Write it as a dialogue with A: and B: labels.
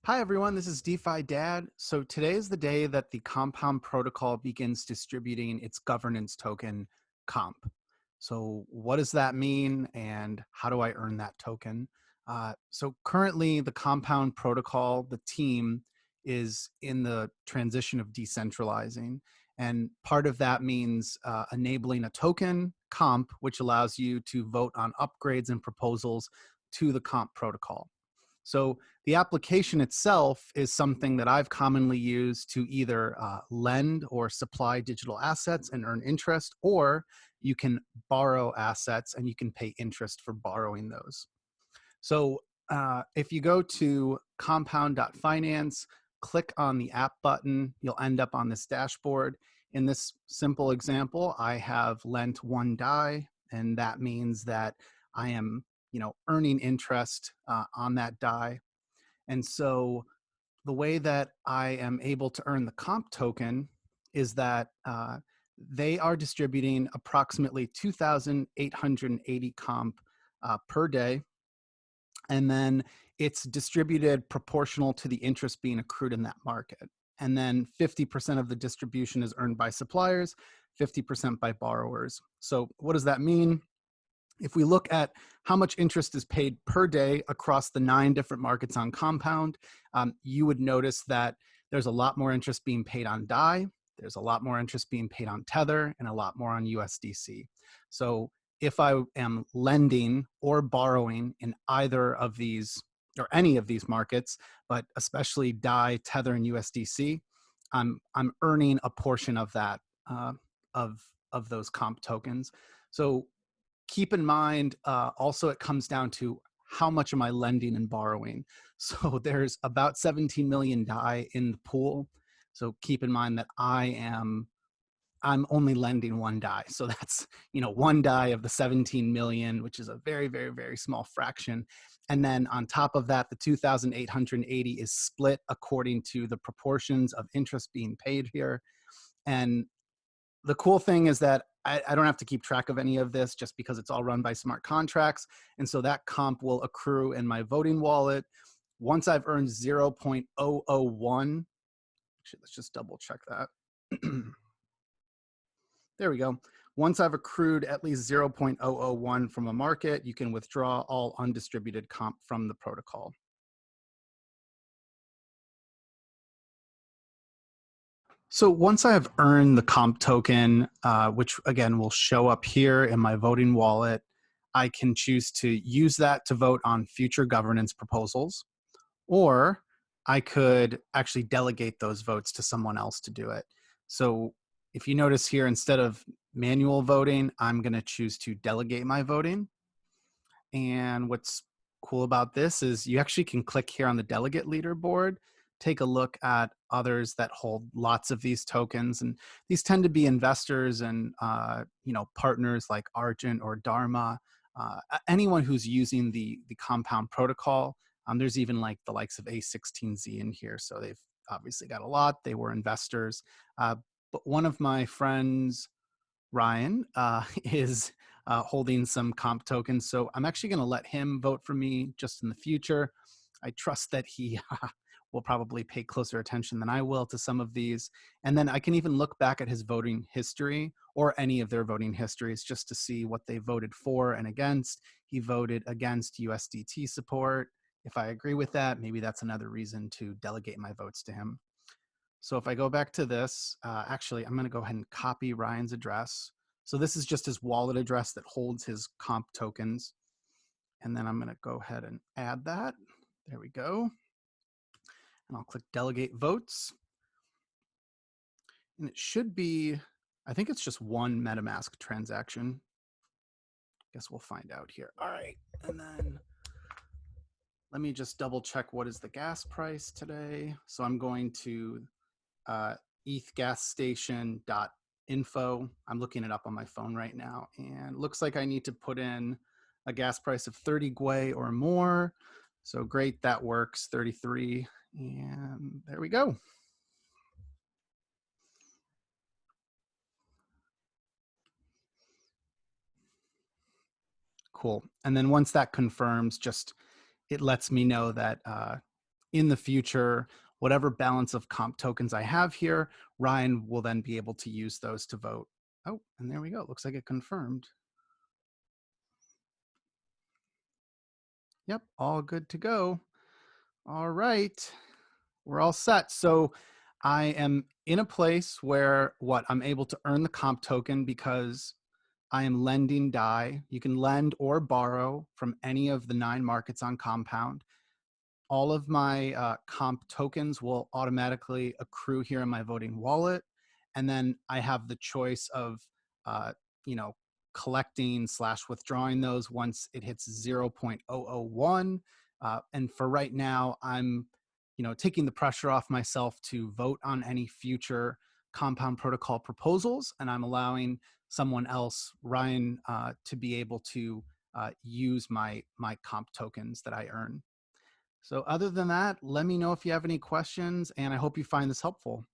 A: Hi everyone, this is DeFi Dad. So today is the day that the Compound protocol begins distributing its governance token, Comp. So what does that mean and how do I earn that token? So currently the Compound protocol, the team, is in the transition of decentralizing. And part of that means enabling a token, Comp, which allows you to vote on upgrades and proposals to the Comp protocol. So the application itself is something that I've commonly used to either lend or supply digital assets and earn interest, or you can borrow assets and you can pay interest for borrowing those. So if you go to compound.finance, click on the app button, you'll end up on this dashboard. In this simple example, I have lent one DAI, and that means that I am earning interest on that DAI. And so the way that I am able to earn the comp token is that they are distributing approximately 2,880 comp per day. And then it's distributed proportional to the interest being accrued in that market. And then 50% of the distribution is earned by suppliers, 50% by borrowers. So what does that mean? If we look at how much interest is paid per day across the 9 different markets on Compound, you would notice that there's a lot more interest being paid on DAI, there's a lot more interest being paid on Tether, and a lot more on USDC. So if I am lending or borrowing in either of these or any of these markets, but especially DAI, Tether, and USDC, I'm earning a portion of that of those comp tokens. So keep in mind, also it comes down to how much am I lending and borrowing. So there's about 17 million DAI in the pool. So keep in mind that I'm only lending one DAI. So that's, one DAI of the 17 million, which is a very, very, very small fraction. And then on top of that, the 2,880 is split according to the proportions of interest being paid here. And the cool thing is that I don't have to keep track of any of this just because it's all run by smart contracts. And so that comp will accrue in my voting wallet. Once I've earned 0.001, actually, let's just double check that. There we go. Once I've accrued at least 0.001 from a market, you can withdraw all undistributed comp from the protocol. So once I have earned the comp token, which again will show up here in my voting wallet, I can choose to use that to vote on future governance proposals, or I could actually delegate those votes to someone else to do it. So if you notice here, instead of manual voting, I'm going to choose to delegate my voting. And what's cool about this is you actually can click here on the delegate leaderboard, take a look at others that hold lots of these tokens. And these tend to be investors and partners like Argent or Dharma, anyone who's using the Compound protocol. There's even like the likes of A16Z in here. So they've obviously got a lot. They were investors. But one of my friends, Ryan, is holding some comp tokens. So I'm actually going to let him vote for me just in the future. I trust that he will probably pay closer attention than I will to some of these. And then I can even look back at his voting history or any of their voting histories just to see what they voted for and against. He voted against USDT support. If I agree with that, maybe that's another reason to delegate my votes to him. So if I go back to this, actually, I'm going to go ahead and copy Ryan's address. So this is just his wallet address that holds his comp tokens. And then I'm going to go ahead and add that. There we go. And I'll click delegate votes. And it should be, I think it's just one MetaMask transaction. Guess we'll find out here. All right. And then let me just double check what is the gas price today. So I'm going to ethgasstation.info. I'm looking it up on my phone right now, and it looks like I need to put in a gas price of 30 gwei or more. So great, that works, 33, and there we go. Cool. And then once that confirms, just it lets me know that in the future, whatever balance of comp tokens I have here, Ryan will then be able to use those to vote. Oh, and there we go. It looks like it confirmed. Yep, all good to go. All right, we're all set. So I am in a place where what I'm able to earn the comp token because I am lending DAI. You can lend or borrow from any of the 9 markets on Compound. All of my comp tokens will automatically accrue here in my voting wallet. And then I have the choice of, uh, you know, collecting / withdrawing those once it hits 0.001. And for right now, I'm, taking the pressure off myself to vote on any future Compound Protocol proposals. And I'm allowing someone else, Ryan, to be able to use my comp tokens that I earn. So other than that, let me know if you have any questions, and I hope you find this helpful.